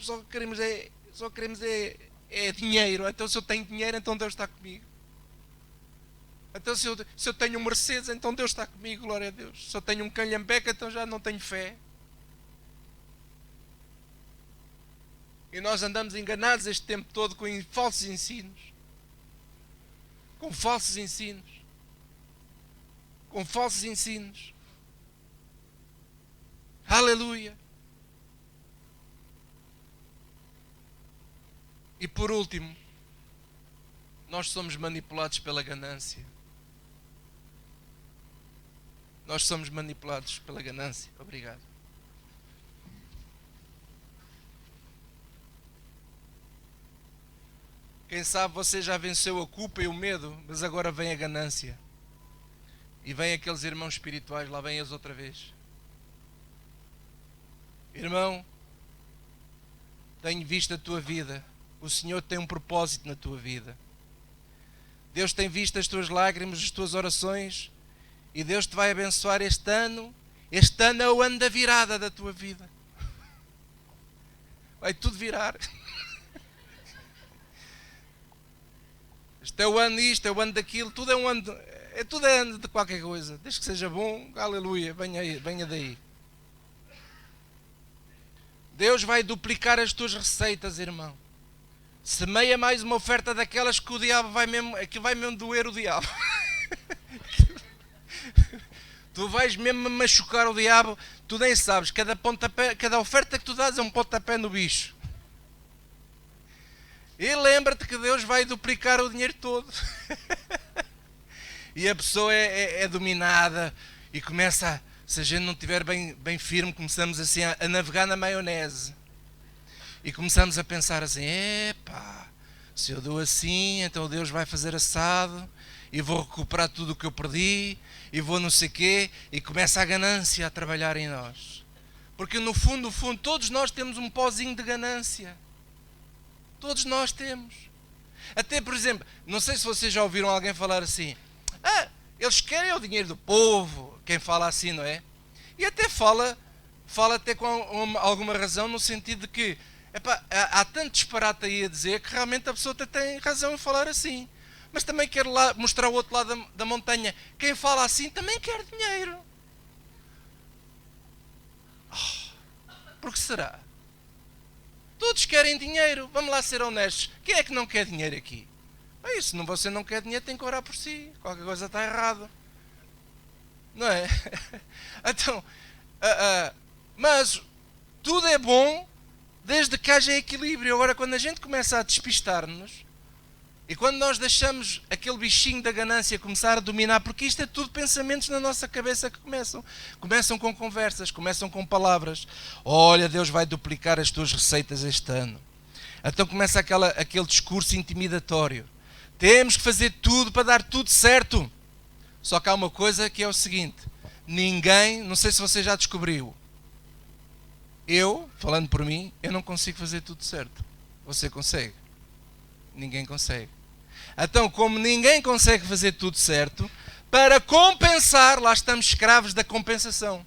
só queremos dinheiro. Então se eu tenho dinheiro, então Deus está comigo. Então se eu tenho um Mercedes, então Deus está comigo, glória a Deus. Se eu tenho um calhambeque, então já não tenho fé. E nós andamos enganados este tempo todo com falsos ensinos. Com falsos ensinos. Com falsos ensinos. Aleluia. E por último, nós somos manipulados pela ganância. Nós somos manipulados pela ganância. Obrigado. Quem sabe você já venceu a culpa e o medo, mas agora vem a ganância. E vem aqueles irmãos espirituais, lá vêm eles outra vez. Irmão, tenho visto a tua vida. O Senhor tem um propósito na tua vida. Deus tem visto as tuas lágrimas, as tuas orações, e Deus te vai abençoar este ano. Este ano é o ano da virada da tua vida. Vai tudo virar. Este é o ano disto, é o ano daquilo, tudo é um ano. tudo é de qualquer coisa. Desde que seja bom, aleluia, venha daí. Deus vai duplicar as tuas receitas, irmão. Semeia mais uma oferta daquelas que o diabo vai mesmo doer o diabo. Tu vais mesmo machucar o diabo, tu nem sabes, cada oferta que tu dás é um pontapé no bicho. E lembra-te que Deus vai duplicar o dinheiro todo. E a pessoa é dominada e começa, se a gente não estiver bem firme, começamos assim a navegar na maionese. E começamos a pensar assim, epá, se eu dou assim, então Deus vai fazer assado, e vou recuperar tudo o que eu perdi, e vou não sei quê, e começa a ganância a trabalhar em nós. Porque no fundo, todos nós temos um pozinho de ganância. Todos nós temos. Até, por exemplo, não sei se vocês já ouviram alguém falar assim, eles querem o dinheiro do povo, quem fala assim, não é? E até fala até com alguma razão, no sentido de que há tanto disparate aí a dizer que realmente a pessoa até tem razão em falar assim. Mas também quero lá mostrar o outro lado da montanha. Quem fala assim também quer dinheiro. Por que será? Todos querem dinheiro. Vamos lá ser honestos. Quem é que não quer dinheiro aqui? Se você não quer dinheiro, tem que orar por si. Qualquer coisa está errado. Não é? Então, mas tudo é bom desde que haja equilíbrio. Agora, quando a gente começa a despistar-nos, e quando nós deixamos aquele bichinho da ganância começar a dominar, porque isto é tudo pensamentos na nossa cabeça que começam com conversas, começam com palavras. Olha, Deus vai duplicar as tuas receitas este ano. Então começa aquele discurso intimidatório. Temos que fazer tudo para dar tudo certo. Só que há uma coisa que é o seguinte, ninguém, não sei se você já descobriu, eu, falando por mim, eu não consigo fazer tudo certo. Você consegue? Ninguém consegue. Então, como ninguém consegue fazer tudo certo, para compensar, lá estamos escravos da compensação.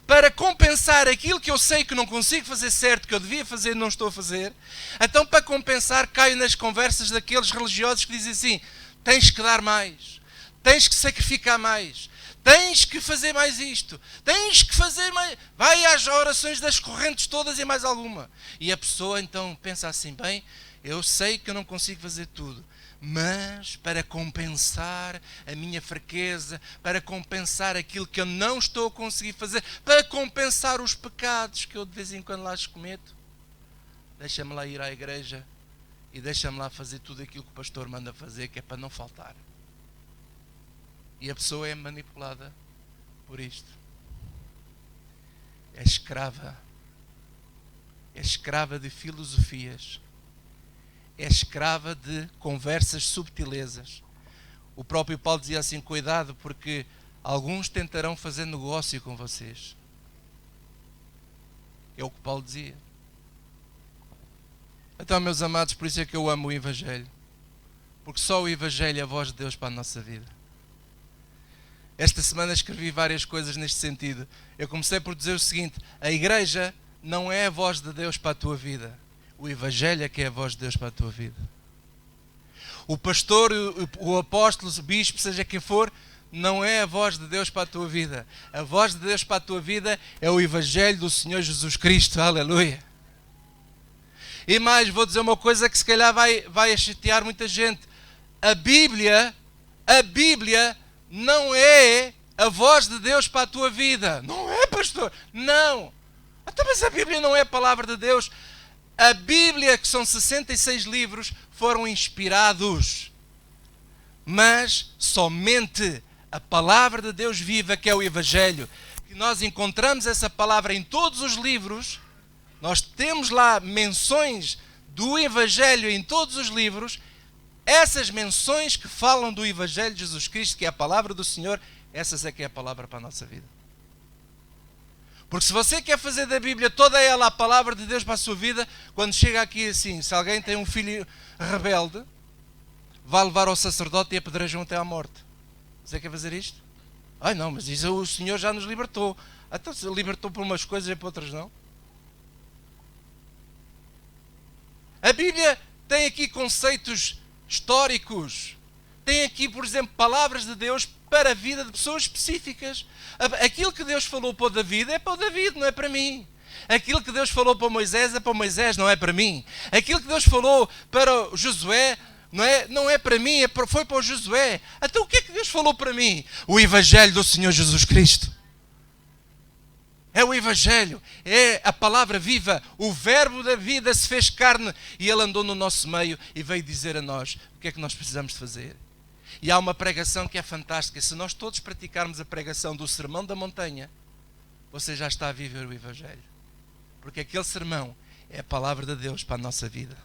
Para compensar aquilo que eu sei que não consigo fazer certo, que eu devia fazer e não estou a fazer, então para compensar caio nas conversas daqueles religiosos que dizem assim, tens que dar mais, tens que sacrificar mais, tens que fazer mais isto, tens que fazer mais, vai às orações das correntes todas e mais alguma. E a pessoa então pensa assim, bem, eu sei que eu não consigo fazer tudo, mas para compensar a minha fraqueza, para compensar aquilo que eu não estou a conseguir fazer, para compensar os pecados que eu de vez em quando lá cometo, deixa-me lá ir à igreja e deixa-me lá fazer tudo aquilo que o pastor manda fazer, que é para não faltar. E a pessoa é manipulada por isto. É escrava de filosofias. É escrava de conversas subtilezas. O próprio Paulo dizia assim, cuidado, porque alguns tentarão fazer negócio com vocês. É o que Paulo dizia. Então, meus amados, por isso é que eu amo o Evangelho. Porque só o Evangelho é a voz de Deus para a nossa vida. Esta semana escrevi várias coisas neste sentido. Eu comecei por dizer o seguinte, a igreja não é a voz de Deus para a tua vida. O Evangelho é que é a voz de Deus para a tua vida. O pastor, o apóstolo, o bispo, seja quem for, não é a voz de Deus para a tua vida. A voz de Deus para a tua vida é o Evangelho do Senhor Jesus Cristo. Aleluia. E mais, vou dizer uma coisa que se calhar vai chatear muita gente. A Bíblia não é a voz de Deus para a tua vida. Não é, pastor? Não. Então, mas a Bíblia não é a palavra de Deus. A Bíblia, que são 66 livros, foram inspirados. Mas somente a palavra de Deus viva, que é o Evangelho, que nós encontramos essa palavra em todos os livros, nós temos lá menções do Evangelho em todos os livros, essas menções que falam do Evangelho de Jesus Cristo, que é a palavra do Senhor, essas é que é a palavra para a nossa vida. Porque se você quer fazer da Bíblia toda ela a palavra de Deus para a sua vida, quando chega aqui assim, se alguém tem um filho rebelde, vai levar ao sacerdote e apedrejam até à morte. Você quer fazer isto? Ai não, mas isso o Senhor já nos libertou. Então se libertou por umas coisas e por outras não. A Bíblia tem aqui conceitos históricos, tem aqui, por exemplo, palavras de Deus para a vida de pessoas específicas. Aquilo que Deus falou para o David é para o David, não é para mim. Aquilo que Deus falou para Moisés é para Moisés, não é para mim. Aquilo que Deus falou para o Josué não é para mim, foi para o Josué. Então o que é que Deus falou para mim? O Evangelho do Senhor Jesus Cristo. É o Evangelho, é a palavra viva, o verbo da vida se fez carne e ele andou no nosso meio e veio dizer a nós o que é que nós precisamos de fazer. E há uma pregação que é fantástica. Se nós todos praticarmos a pregação do Sermão da Montanha, você já está a viver o Evangelho. Porque aquele sermão é a palavra de Deus para a nossa vida.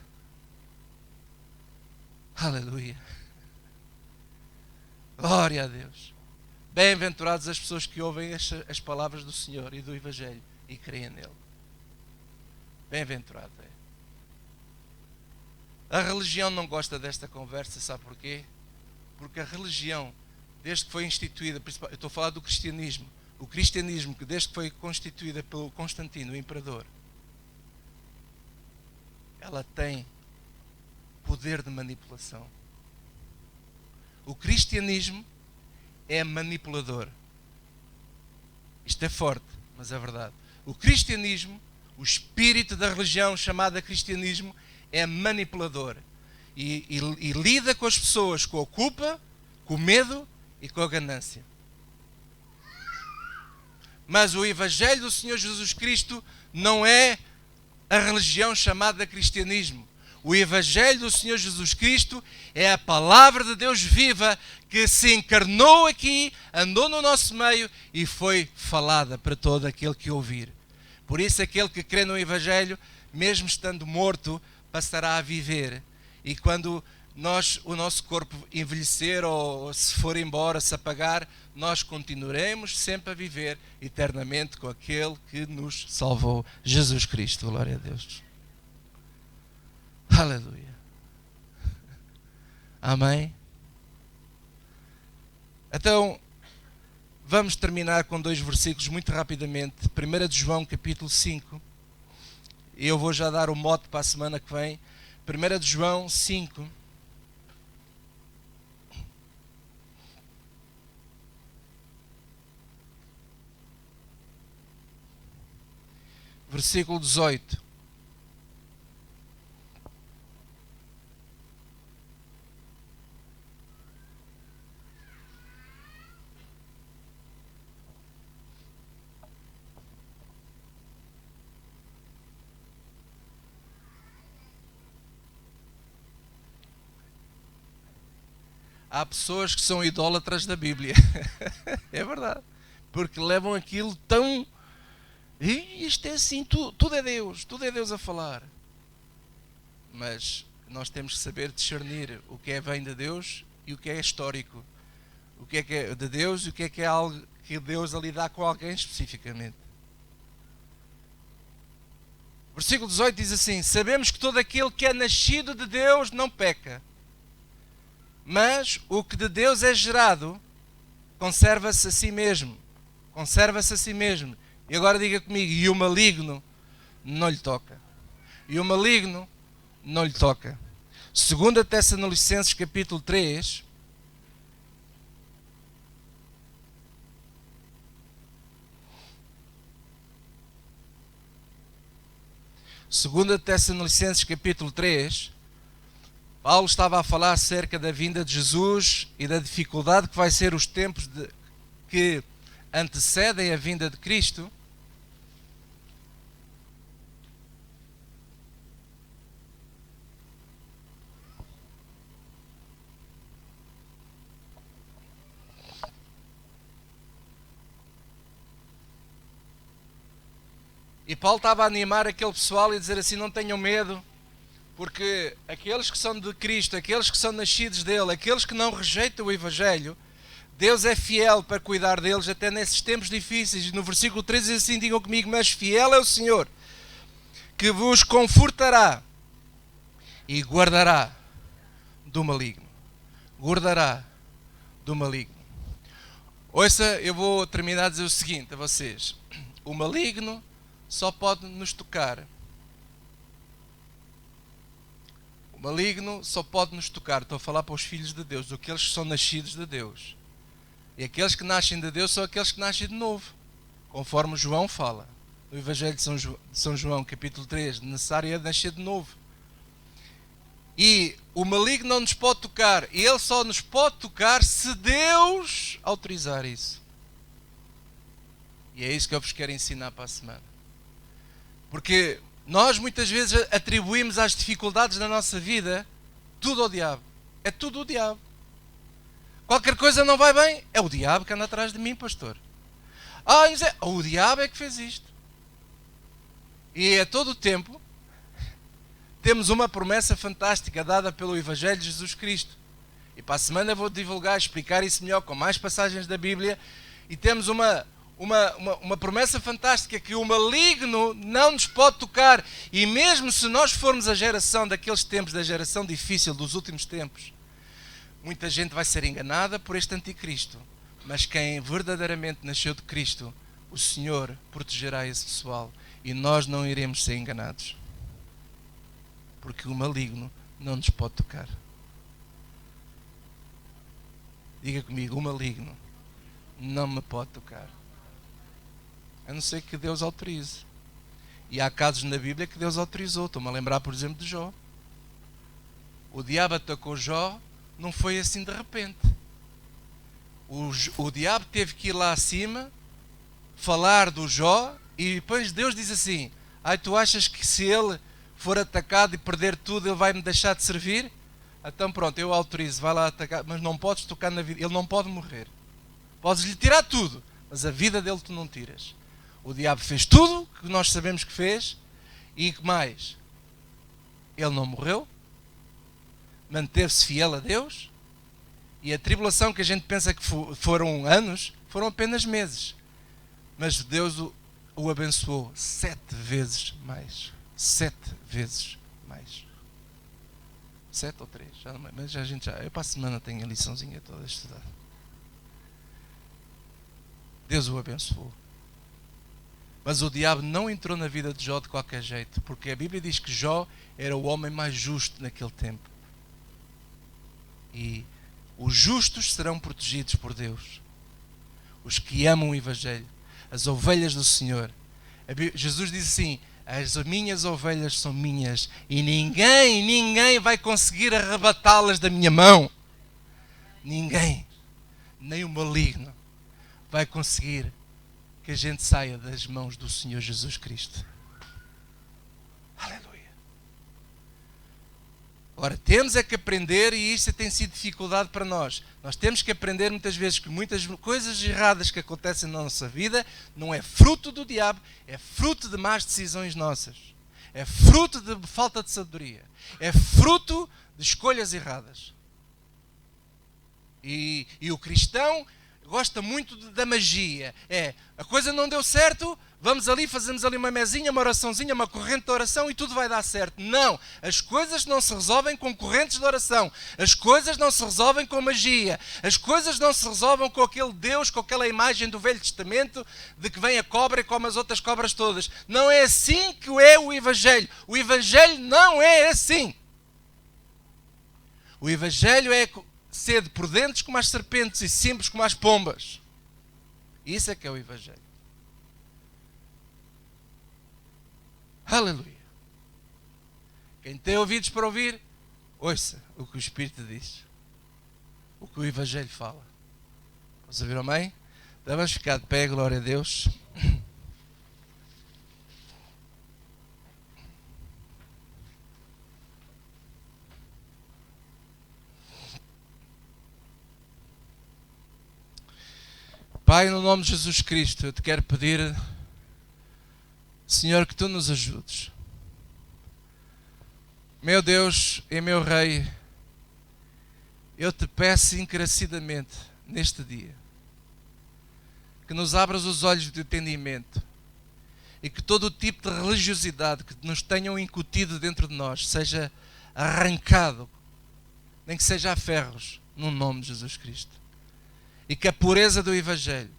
Aleluia. Glória a Deus. Bem-aventurados as pessoas que ouvem as palavras do Senhor e do Evangelho e creem nele. Bem-aventurado é. A religião não gosta desta conversa, sabe porquê? Porque a religião, desde que foi instituída, eu estou a falar do cristianismo, o cristianismo que desde que foi constituída pelo Constantino, o imperador, ela tem poder de manipulação. O cristianismo é manipulador. Isto é forte, mas é verdade. O cristianismo, o espírito da religião chamada cristianismo, é manipulador. E lida com as pessoas com a culpa, com o medo e com a ganância. Mas o Evangelho do Senhor Jesus Cristo não é a religião chamada cristianismo. O Evangelho do Senhor Jesus Cristo é a palavra de Deus viva que se encarnou aqui, andou no nosso meio e foi falada para todo aquele que ouvir. Por isso aquele que crê no Evangelho, mesmo estando morto, passará a viver. E quando o nosso corpo envelhecer ou se for embora, se apagar, nós continuaremos sempre a viver eternamente com aquele que nos salvou, Jesus Cristo. Glória a Deus. Aleluia. Amém? Então, vamos terminar com 2 versículos muito rapidamente. 1 de João, capítulo 5. E eu vou já dar o mote para a semana que vem. 1 de João 5. Versículo 18. Há pessoas que são idólatras da Bíblia. É verdade. Porque levam aquilo tão... Isto é assim, tudo é Deus a falar. Mas nós temos que saber discernir o que vem de Deus e o que é histórico. O que é de Deus e o que é algo que Deus a lidar com alguém especificamente. Versículo 18 diz assim: sabemos que todo aquele que é nascido de Deus não peca. Mas o que de Deus é gerado conserva-se a si mesmo. Conserva-se a si mesmo. E agora diga comigo: e o maligno não lhe toca. E o maligno não lhe toca. 2 Tessalonicenses capítulo 3. Segunda Tessalonicenses capítulo 3, Paulo estava a falar acerca da vinda de Jesus e da dificuldade que vai ser os tempos que antecedem a vinda de Cristo. E Paulo estava a animar aquele pessoal e dizer assim: não tenham medo, porque aqueles que são de Cristo, aqueles que são nascidos dele, aqueles que não rejeitam o Evangelho, Deus é fiel para cuidar deles até nesses tempos difíceis. No versículo 13 diz assim, digam comigo: mas fiel é o Senhor, que vos confortará e guardará do maligno. Guardará do maligno. Ouça, eu vou terminar a dizer o seguinte a vocês: o maligno só pode nos tocar. O maligno só pode nos tocar, estou a falar para os filhos de Deus, aqueles que são nascidos de Deus. E aqueles que nascem de Deus são aqueles que nascem de novo, conforme João fala. No Evangelho de São João, capítulo 3, necessário é nascer de novo. E o maligno não nos pode tocar, e ele só nos pode tocar se Deus autorizar isso. E é isso que eu vos quero ensinar para a semana. Porque nós muitas vezes atribuímos às dificuldades da nossa vida tudo ao diabo. É tudo o diabo. Qualquer coisa não vai bem, é o diabo que anda atrás de mim, pastor. O diabo é que fez isto. E a todo o tempo temos uma promessa fantástica dada pelo Evangelho de Jesus Cristo. E para a semana vou divulgar, explicar isso melhor com mais passagens da Bíblia. E temos uma promessa fantástica que o maligno não nos pode tocar. E mesmo se nós formos a geração daqueles tempos, da geração difícil dos últimos tempos, muita gente vai ser enganada por este anticristo. Mas quem verdadeiramente nasceu de Cristo, o Senhor protegerá esse pessoal. E nós não iremos ser enganados. Porque o maligno não nos pode tocar. Diga comigo, o maligno não me pode tocar. A não ser que Deus autorize. E há casos na Bíblia que Deus autorizou. Estou-me a lembrar, por exemplo, de Jó. O diabo atacou Jó, não foi assim de repente. O diabo teve que ir lá acima, falar do Jó, e depois Deus diz assim: tu achas que se ele for atacado e perder tudo, ele vai me deixar de servir? Então pronto, eu autorizo, vai lá atacar, mas não podes tocar na vida, ele não pode morrer. Podes lhe tirar tudo, mas a vida dele tu não tiras. O diabo fez tudo que nós sabemos que fez, e que mais? Ele não morreu, manteve-se fiel a Deus, e a tribulação que a gente pensa que foram anos, foram apenas meses. Mas Deus o abençoou 7 vezes mais. 7 vezes mais. 7 ou 3, já não, mas eu para a semana tenho a liçãozinha toda estudada. Deus o abençoou. Mas o diabo não entrou na vida de Jó de qualquer jeito, porque a Bíblia diz que Jó era o homem mais justo naquele tempo. E os justos serão protegidos por Deus. Os que amam o Evangelho, as ovelhas do Senhor. Jesus diz assim: as minhas ovelhas são minhas e ninguém vai conseguir arrebatá-las da minha mão. Ninguém, nem o maligno, vai conseguir que a gente saia das mãos do Senhor Jesus Cristo. Aleluia. Ora, temos é que aprender, e isto tem sido dificuldade para nós. Nós temos que aprender muitas vezes que muitas coisas erradas que acontecem na nossa vida não é fruto do diabo, é fruto de más decisões nossas. É fruto de falta de sabedoria. É fruto de escolhas erradas. E o cristão gosta muito da magia. A coisa não deu certo, vamos ali, fazemos ali uma mesinha, uma oraçãozinha, uma corrente de oração e tudo vai dar certo. Não, as coisas não se resolvem com correntes de oração. As coisas não se resolvem com magia. As coisas não se resolvem com aquele Deus, com aquela imagem do Velho Testamento de que vem a cobra e come as outras cobras todas. Não é assim que é o Evangelho. O Evangelho não é assim. O Evangelho é sede prudentes como as serpentes e simples como as pombas. Isso é que é o Evangelho. Aleluia. Quem tem ouvidos para ouvir, ouça o que o Espírito diz. O que o Evangelho fala. Posso ouvir, amém? Então vamos ficar de pé, glória a Deus. Pai, no nome de Jesus Cristo, eu te quero pedir, Senhor, que tu nos ajudes. Meu Deus e meu Rei, eu te peço encarecidamente neste dia que nos abras os olhos do entendimento e que todo o tipo de religiosidade que nos tenham incutido dentro de nós seja arrancado, nem que seja a ferros, no nome de Jesus Cristo. E que a pureza do Evangelho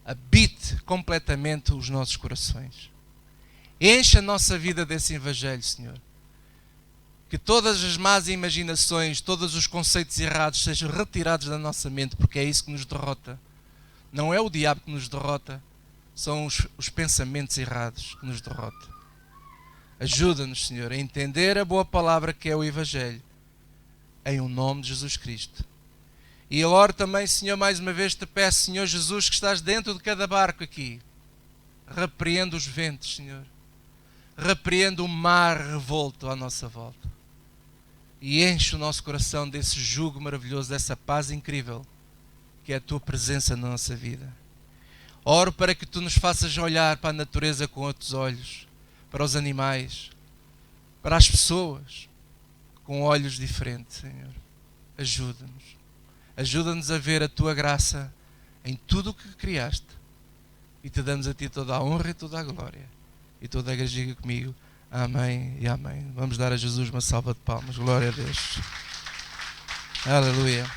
habite completamente os nossos corações. Encha a nossa vida desse Evangelho, Senhor. Que todas as más imaginações, todos os conceitos errados sejam retirados da nossa mente, porque é isso que nos derrota. Não é o diabo que nos derrota, são os pensamentos errados que nos derrotam. Ajuda-nos, Senhor, a entender a boa palavra que é o Evangelho, em o nome de Jesus Cristo. E agora também, Senhor, mais uma vez te peço, Senhor Jesus, que estás dentro de cada barco aqui. Repreende os ventos, Senhor. Repreende o mar revolto à nossa volta. E enche o nosso coração desse jugo maravilhoso, dessa paz incrível, que é a tua presença na nossa vida. Oro para que tu nos faças olhar para a natureza com outros olhos, para os animais, para as pessoas, com olhos diferentes, Senhor. Ajuda-nos. Ajuda-nos a ver a tua graça em tudo o que criaste. E te damos a ti toda a honra e toda a glória. E toda a igreja diga comigo, amém e amém. Vamos dar a Jesus uma salva de palmas. Glória a Deus. Aleluia.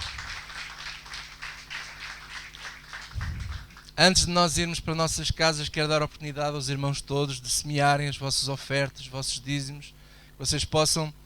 Antes de nós irmos para nossas casas, quero dar a oportunidade aos irmãos todos de semearem as vossas ofertas, os vossos dízimos, que vocês possam